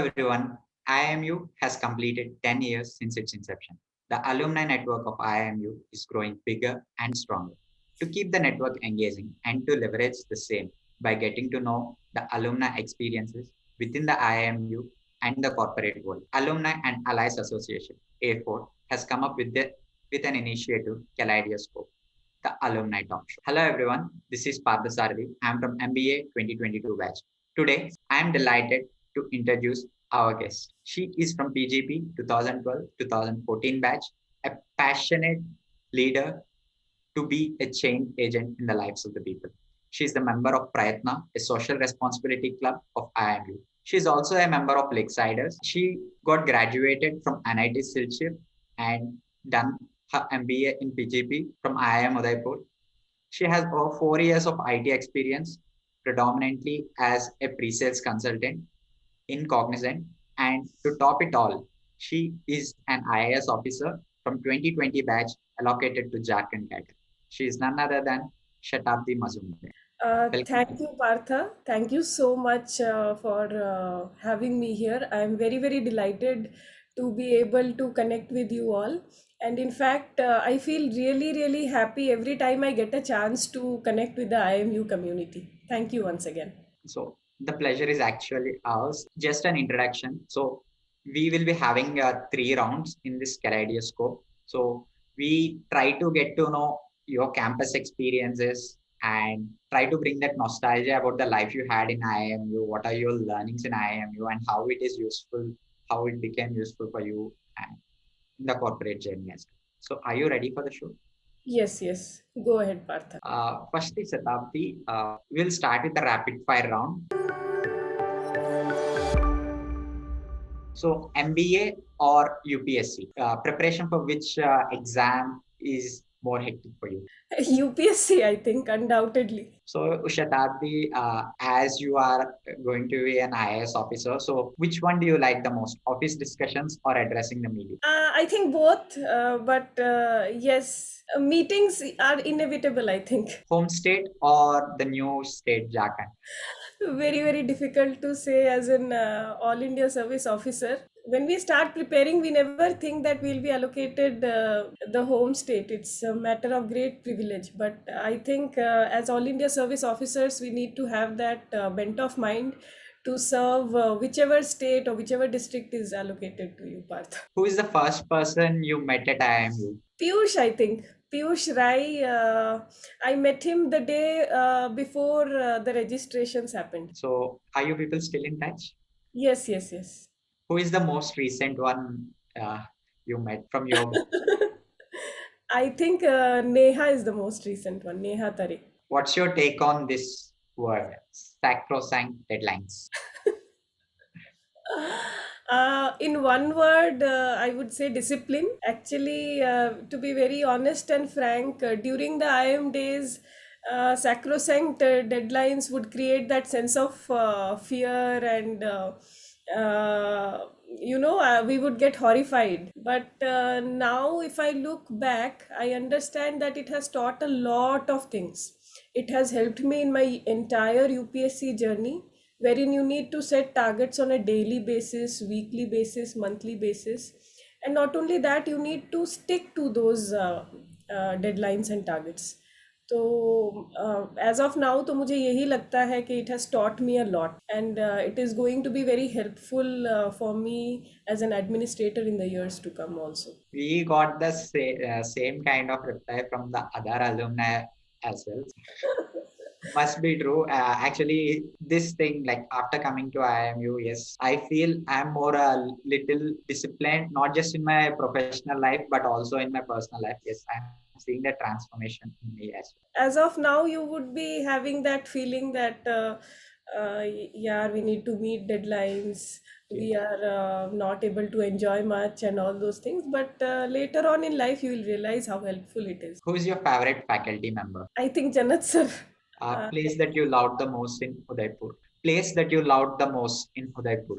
everyone. IIMU has completed 10 years since its inception. The alumni network of IIMU is growing bigger and stronger. To keep the network engaging and to leverage the same by getting to know the alumni experiences within the IIMU and the corporate world, Alumni and Allies Association A4 has come up with an initiative, Kaleidoscope, the Alumni Talk Show. Hello everyone, this is Parthasarathi. I am from MBA 2022 batch. Today, I am delighted to introduce our guest. She is from PGP 2012-2014 batch, a passionate leader to be a change agent in the lives of the people. She is the member of Prayatna, a social responsibility club of IIMU. She is also a member of Lakesiders. She got graduated from NIT Silchar and done her MBA in PGP from IIM Udaipur. She has over 4 years of IT experience, predominantly as a pre-sales consultant in Cognizant. And to top it all, she is an IAS officer from 2020 batch allocated to Jharkhand category. She is none other than Satabdi Mazumder. Thank you, Partha. Thank you so much for having me here. I'm very, very delighted to be able to connect with you all. And in fact, I feel really, really happy every time I get a chance to connect with the IMU community. Thank you once again. So the pleasure is actually ours. Just an introduction. So we will be having 3 rounds in this Kaleidoscope. So we try to get to know your campus experiences and try to bring that nostalgia about the life you had in IIMU. What are your learnings in IIMU and how it is useful, how it became useful for you and in the corporate journey as well. So are you ready for the show? Yes, yes. Go ahead, Partha. Firstly, Satabdi, we'll start with the rapid fire round. So MBA or UPSC, preparation for which exam is more hectic for you? UPSC, I think, undoubtedly. So Shatabdi, as you are going to be an IAS officer, so which one do you like the most, office discussions or addressing the media? I think both, but yes, meetings are inevitable, I think. Home state or the new state, Jharkhand? Very, very difficult to say as an All India Service Officer. When we start preparing, we never think that we'll be allocated the home state. It's a matter of great privilege. But I think as All India Service Officers, we need to have that bent of mind to serve whichever state or whichever district is allocated to you, Partha. Who is the first person you met at IIMU? Piyush, I think. Piyush Rai, I met him the day before the registrations happened. So are you people still in touch? Yes, yes, yes. Who is the most recent one you met from your batch? I think Neha is the most recent one, Neha Tare. What's your take on this word, sacrosanct deadlines? In one word, I would say discipline. Actually, to be very honest and frank, during the IM days, sacrosanct deadlines would create that sense of fear and we would get horrified. But now, if I look back, I understand that it has taught a lot of things. It has helped me in my entire UPSC journey, wherein you need to set targets on a daily basis, weekly basis, monthly basis. And not only that, you need to stick to those deadlines and targets. So as of now, तो मुझे यही लगता है कि it has taught me a lot, and it is going to be very helpful for me as an administrator in the years to come also. We got the same kind of reply from the other alumni as well. Must be true. Actually, this thing, like after coming to IIMU, yes, I feel I'm more a little disciplined, not just in my professional life, but also in my personal life. Yes, I'm seeing the transformation in me as well. As of now, you would be having that feeling that, yeah, we need to meet deadlines. We are not able to enjoy much and all those things. But later on in life, you will realize how helpful it is. Who's your favorite faculty member? I think Janat sir. Place that you loved the most in Udaipur. Place that you loved the most in Udaipur.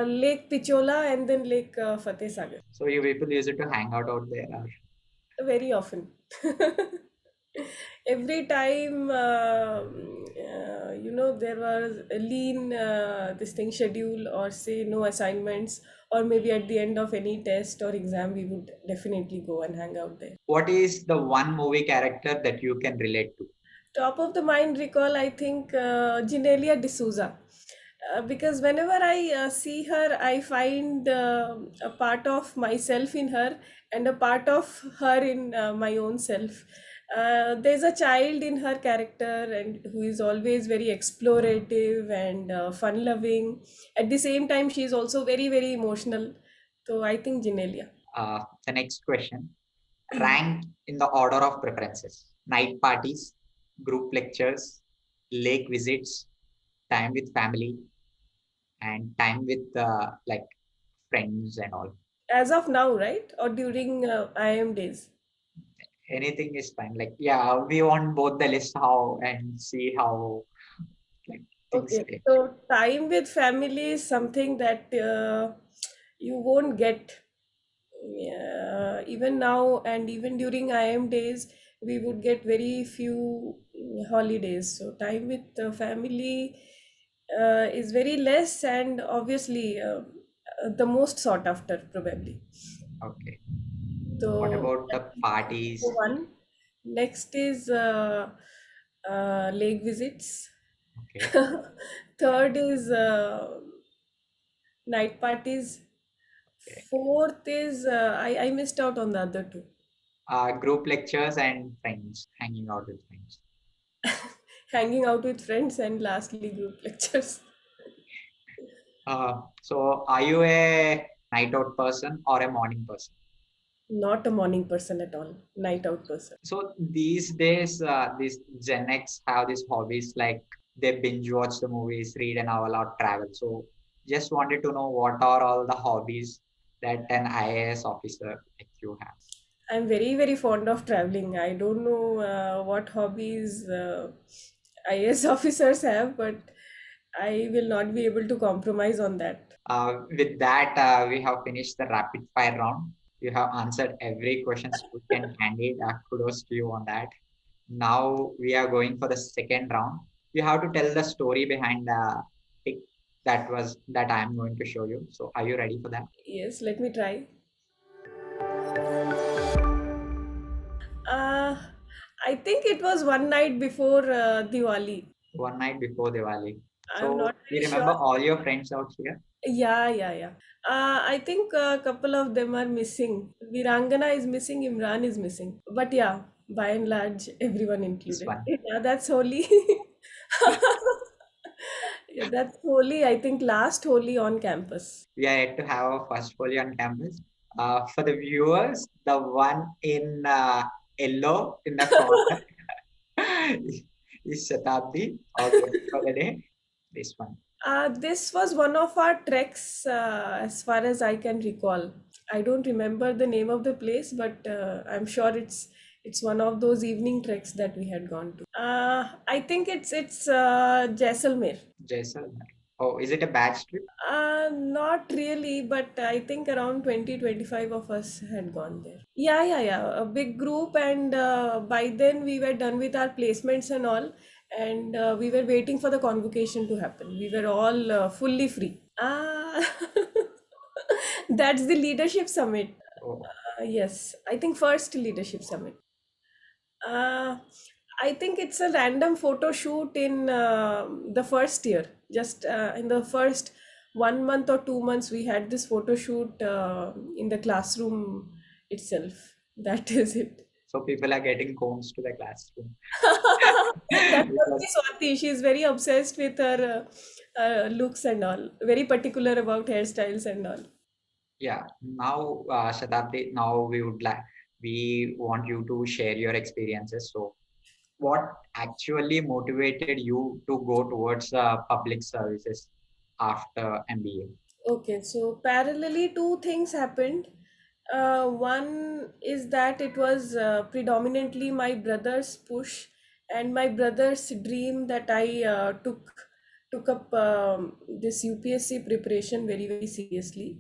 Lake Pichola and then Lake Fateh Sagar. So you people used to hang out there. Very often. Every time, there was a lean this thing schedule, or say no assignments, or maybe at the end of any test or exam, we would definitely go and hang out there. What is the one movie character that you can relate to? Top of the mind recall, I think Ginelia D'Souza. Because whenever I see her, I find a part of myself in her and a part of her in my own self. There's a child in her character and who is always very explorative and fun loving. At the same time, she is also very, very emotional. So I think Ginelia. The next question. Rank in the order of preferences. Night parties, group lectures, lake visits, time with family, and time with like friends and all. As of now, right? Or during IIM days? Anything is fine. Like, yeah, we want both the list how and see how like things Okay, change. so time with family is something that you won't get. Even now and even during IM days, we would get very few holidays. So time with the family is very less, and obviously the most sought after probably. Okay. What So about the number parties? one. Next is lake visits. Okay. Third is night parties. Okay. Fourth is I missed out on the other two. Group lectures and friends, hanging out with friends. Hanging out with friends, and lastly group lectures. So are you a night out person or a morning person? Not a morning person at all. Night out person. So these days, these Gen X have these hobbies like they binge watch the movies, read a novel, or travel. So just wanted to know what are all the hobbies that an IAS officer like you have. I'm very, very fond of traveling. I don't know what hobbies IAS officers have, but I will not be able to compromise on that. With that, we have finished the rapid fire round. You have answered every question quick and candid. Kudos to you on that. Now we are going for the second round. You have to tell the story behind the pick that I am going to show you. So are you ready for that? Yes, let me try. Uh, I think it was one night before Diwali. One night before Diwali. I'm not So you very remember sure. all your friends out here? Yeah, yeah, yeah. I think a couple of them are missing. Virangana is missing, Imran is missing. But yeah, by and large, everyone This included. one. Yeah, that's Holi. Yeah, that's Holi, I think last Holi on campus. We are yet to have our first folio on campus. For the viewers, the one in yellow in the corner is Satabdi for the day. This one. This was one of our treks, as far as I can recall. I don't remember the name of the place, but I'm sure it's one of those evening treks that we had gone to. I think it's Jaisalmer. Jaisalmer. Oh, is it a batch trip? Not really, but I think around 20-25 of us had gone there. Yeah, yeah, yeah. A big group, and by then we were done with our placements and all, and we were waiting for the convocation to happen. We were all fully free. That's the leadership summit. Oh, Yes, I think first leadership summit. Uh, I think it's a random photo shoot in the first year. Just in the first 1 month or 2 months, we had this photo shoot in the classroom itself. That is it. so people are getting combs to the classroom. That must Because, be Swati. She is very obsessed with her looks and all. Very particular about hairstyles and all. yeah, now Shatabdi, now we want you to share your experiences. So what actually motivated you to go towards public services after MBA? Okay, so parallelly, two things happened. One is that it was predominantly my brother's push and my brother's dream that I took up this UPSC preparation very, very seriously.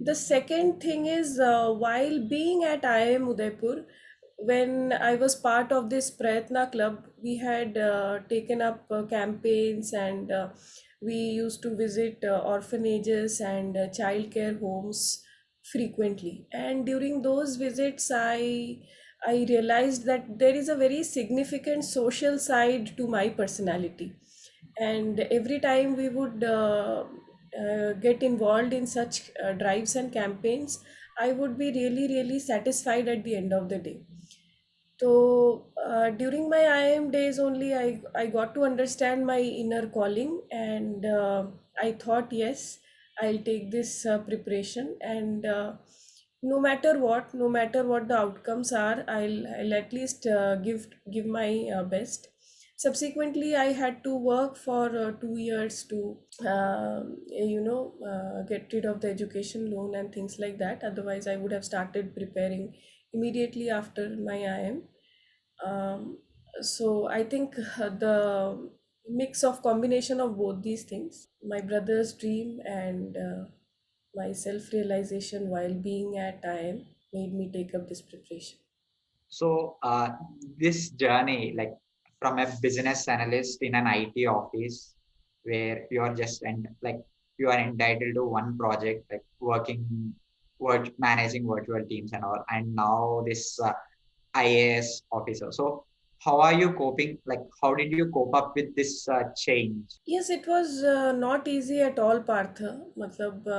The second thing is while being at IIM Udaipur, when I was part of this Prayatna club, we had taken up campaigns, and we used to visit orphanages and childcare homes frequently. And during those visits, I realized that there is a very significant social side to my personality. And every time we would get involved in such drives and campaigns, I would be really, really satisfied at the end of the day. So during my IIM days only, I got to understand my inner calling, and I thought, yes, I'll take this preparation, and no matter what the outcomes are, I'll at least give my best. Subsequently, I had to work for 2 years to get rid of the education loan and things like that. Otherwise, I would have started preparing immediately after my IIM. um, so I think the mix of combination of both these things, my brother's dream and my self-realization while being at IIM, made me take up this preparation. So this journey, like from a business analyst in an IT office, where you are just and like you are entitled to one project, like working, managing virtual teams and all, and now this IAS officer. So how are you coping? Like how did you cope up with this change? Yes, it was not easy at all, Partha. मतलब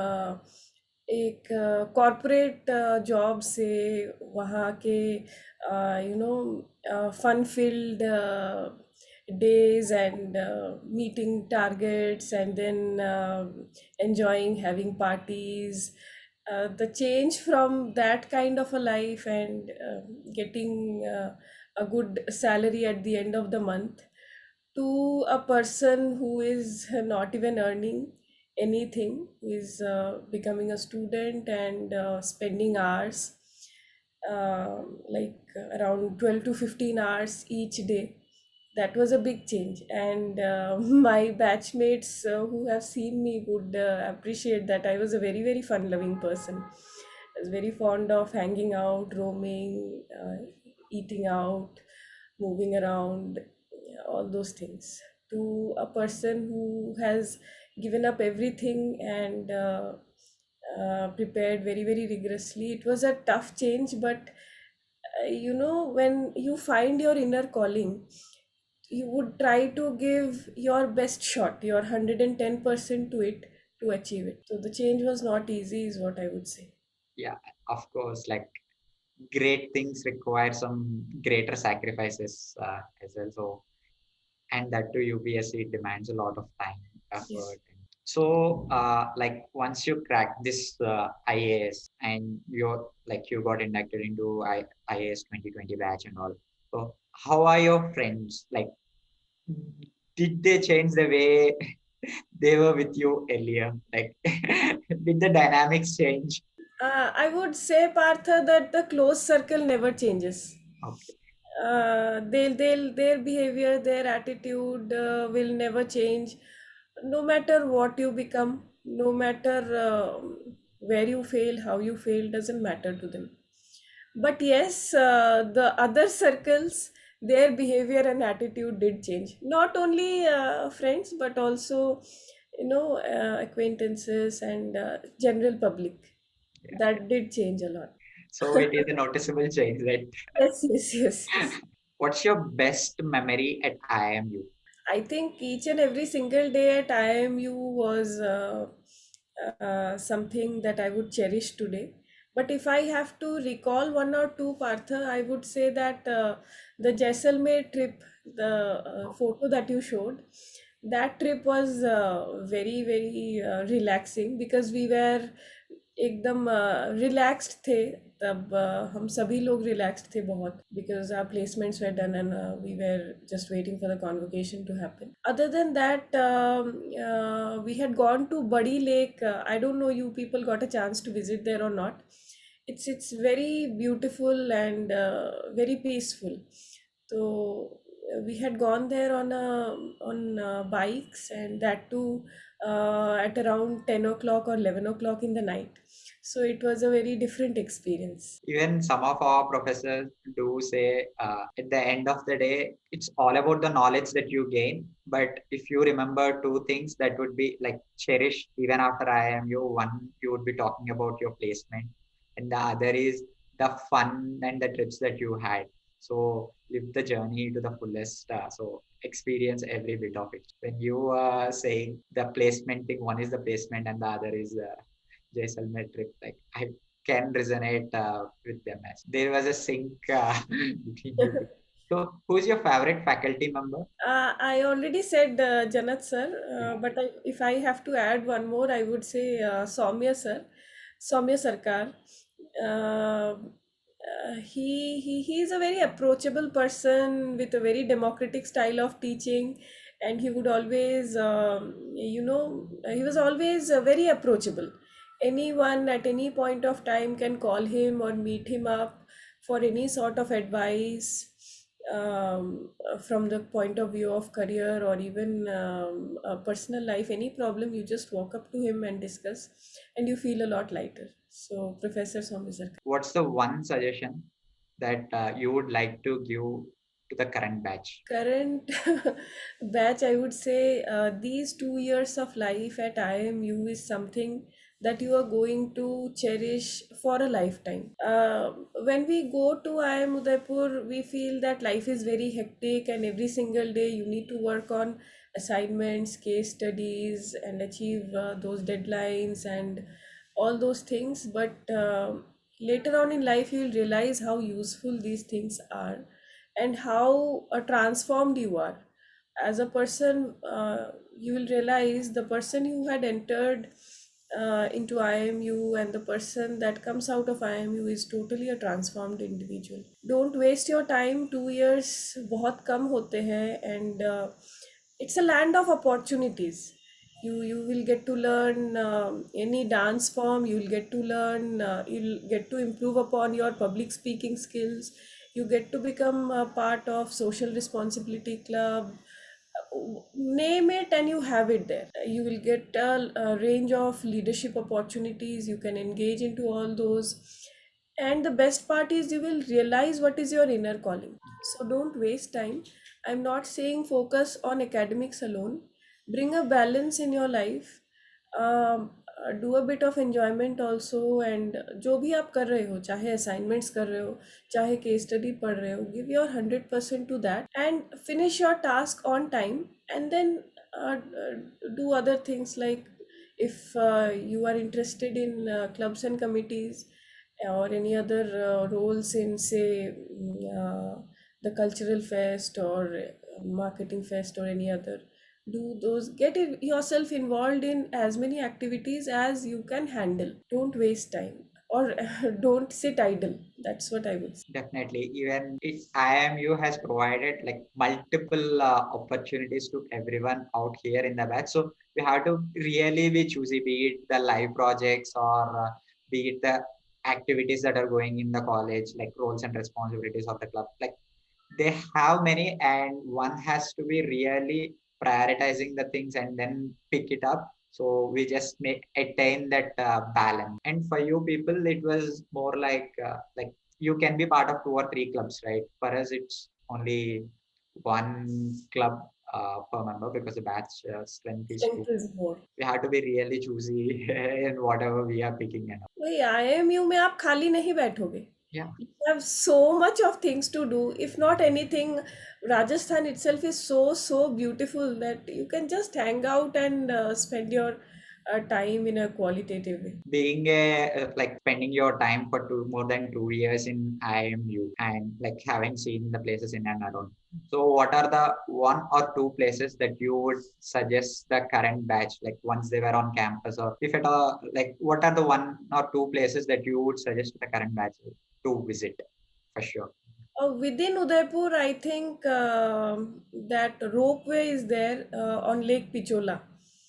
एक corporate job से वहाँ के fun filled days, and meeting targets, and then enjoying having parties, the change from that kind of a life, and getting a good salary at the end of the month, to a person who is not even earning anything, who is becoming a student and spending hours, like around 12 to 15 hours each day. That was a big change. And my batchmates who have seen me would appreciate that I was a very, very fun loving person. I was very fond of hanging out, roaming, eating out, moving around, all those things. To a person who has given up everything and prepared very, very rigorously, it was a tough change. But when you find your inner calling, you would try to give your best shot, your 110% to it, to achieve it. So the change was not easy, is what I would say. Yeah, of course, like great things require some greater sacrifices as well. So and that to UPSC demands a lot of time, Yes. effort. So, like once you crack this IAS and you're like you got inducted into IAS 2020 batch and all. So, how are your friends? Like, did they change the way they were with you earlier? Like, did the dynamics change? I would say, Partha, that the close circle never changes. Okay, Their behavior, their attitude will never change, no matter what you become, no matter where you fail, how you fail, doesn't matter to them. But yes, the other circles, their behavior and attitude did change. Not only friends, but also, acquaintances and general public. yeah. That did change a lot. So it is a noticeable change, right? Yes, yes, yes, yes. What's your best memory at IMU? I think each and every single day at IMU was something that I would cherish today. But if I have to recall one or two, Partha, I would say that the Jaisalmer trip, the photo that you showed, that trip was very, very relaxing, because we were एकदम relaxed थे तब हम सभी लोग relaxed थे बहुत, because our placements were done, and we were just waiting for the convocation to happen. Other than that, we had gone to Buddy Lake. I don't know you people got a chance to visit there or not. It's very beautiful and very peaceful. So we had gone there on bikes, and that too at around 10 o'clock or 11 o'clock in the night. So it was a very different experience. Even some of our professors do say at the end of the day, it's all about the knowledge that you gain. But if you remember two things that would be like cherished even after IIMU, one, you would be talking about your placement, and the other is the fun and the trips that you had. So live the journey to the fullest. So experience every bit of it. When you are saying the placement thing, one is the placement and the other is Jaisalmer trip. Like I can resonate with them as there was a sync between you two. So, who's your favorite faculty member? I already said Janat sir, Yeah. but if I have to add one more, I would say Soumya sir, Soumya Sarkar. Uh, he is a very approachable person with a very democratic style of teaching, and he would always, he was always very approachable. Anyone at any point of time can call him or meet him up for any sort of advice, from the point of view of career or even personal life. Any problem, you just walk up to him and discuss, and you feel a lot lighter. So, Professor Soumya. What's the one suggestion that you would like to give to the current batch? Current batch, I would say these 2 years of life at IMU is something that you are going to cherish for a lifetime. When we go to IIM Udaipur, we feel that life is very hectic, and every single day you need to work on assignments, case studies, and achieve those deadlines and all those things. But later on in life, you will realize how useful these things are, and how transformed you are as a person. You will realize the person who had entered into IMU and the person that comes out of IMU is totally a transformed individual. Don't waste your time. 2 years बहुत कम होते हैं, and it's a land of opportunities. You will get to learn any dance form. You'll get to learn. You'll get to improve upon your public speaking skills. You get to become a part of social responsibility club. Name it and you have it there. You will get a range of leadership opportunities. You can engage into all those, and the best part is you will realize what is your inner calling. So don't waste time. I'm not saying focus on academics alone. Bring a balance in your life. Do a bit of enjoyment also, and जो भी आप कर रहे हो, चाहे assignments कर रहे हो, चाहे case study पढ़ रहे हो, give your 100% to that and finish your task on time. And then uh, uh, do other things, like if you are interested in clubs and committees, or any other roles in, say, the cultural fest or marketing fest or any other, do those. Get yourself involved in as many activities as you can handle. Don't waste time, or don't sit idle. That's what I would say. Definitely, even it, IMU has provided like multiple opportunities to everyone out here in the batch. So we have to really be choosy, be it the live projects or be it the activities that are going in the college, like roles and responsibilities of the club. Like they have many, and one has to be really prioritizing the things and then pick it up. So we just make attain that balance. And for you people, it was more like you can be part of two or three clubs, right? For us, it's only one club per member because the batch strength is two. Strength is more. We have to be really choosy in whatever we are picking and all. वही IMU में आप खाली नहीं बैठोगे. Yeah. You have so much of things to do. If not anything, Rajasthan itself is so beautiful that you can just hang out and spend your time in a qualitative way. Being a like spending your time for more than 2 years in IMU and like having seen the places in and around. So what are the one or two places that you would suggest the current batch, like once they were on campus, or if at all, like what are the one or two places that you would suggest to the current batch to visit for sure? Within Udaipur, I think that ropeway is there on Lake Pichola.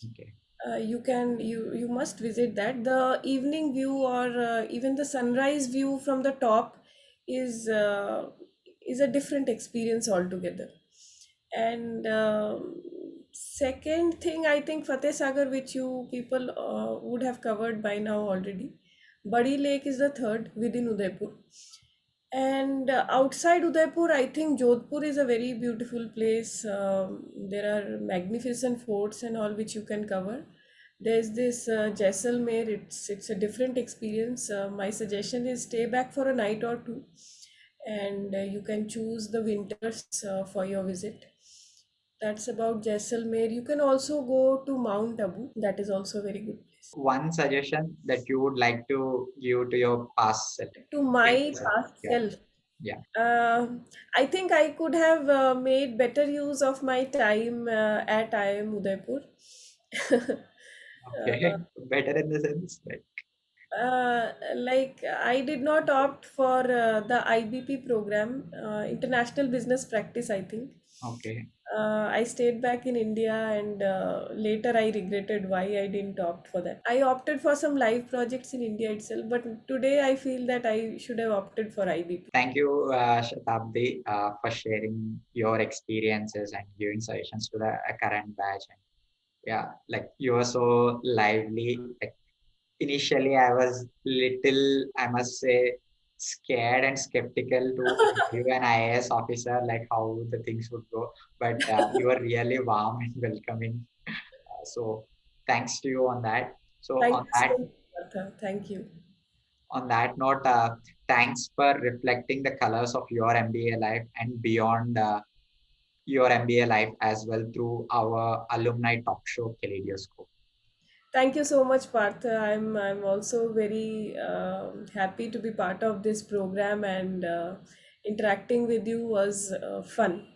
Okay. You must visit that. The evening view, or even the sunrise view from the top, is uh, is a different experience altogether. And second thing, I think Fateh Sagar, which you people would have covered by now already. Badi Lake is the third within Udaipur. And outside Udaipur, I think Jodhpur is a very beautiful place. There are magnificent forts and all which you can cover. There's this Jaisalmer. It's a different experience. My suggestion is stay back for a night or two, and you can choose the winters for your visit. That's about Jaisalmer. You can also go to Mount Abu. That is also a very good place. One suggestion that you would like to give to your past self. To my Yes, past yeah, self, yeah. uh, I think I could have made better use of my time at IIM Udaipur. Okay. Better in the sense like, Like I did not opt for the IBP program, International Business Practice, I think. okay. I stayed back in India, and later I regretted why I didn't opt for that. I opted for some live projects in India itself, but today I feel that I should have opted for IBP. Thank you, Shatabdi, for sharing your experiences and giving suggestions to the current batch. And yeah, like you were so lively. Like initially, I was little, I must say, scared and skeptical to interview an IAS officer, like how the things would go. But you were really warm and welcoming. So thanks to you on that. So Thank you so much, Martha. Thank you. on that note, thanks for reflecting the colors of your MBA life and beyond your MBA life as well through our alumni talk show, Kaleidoscope. Thank you so much, Partha. I'm also very happy to be part of this program, and interacting with you was fun.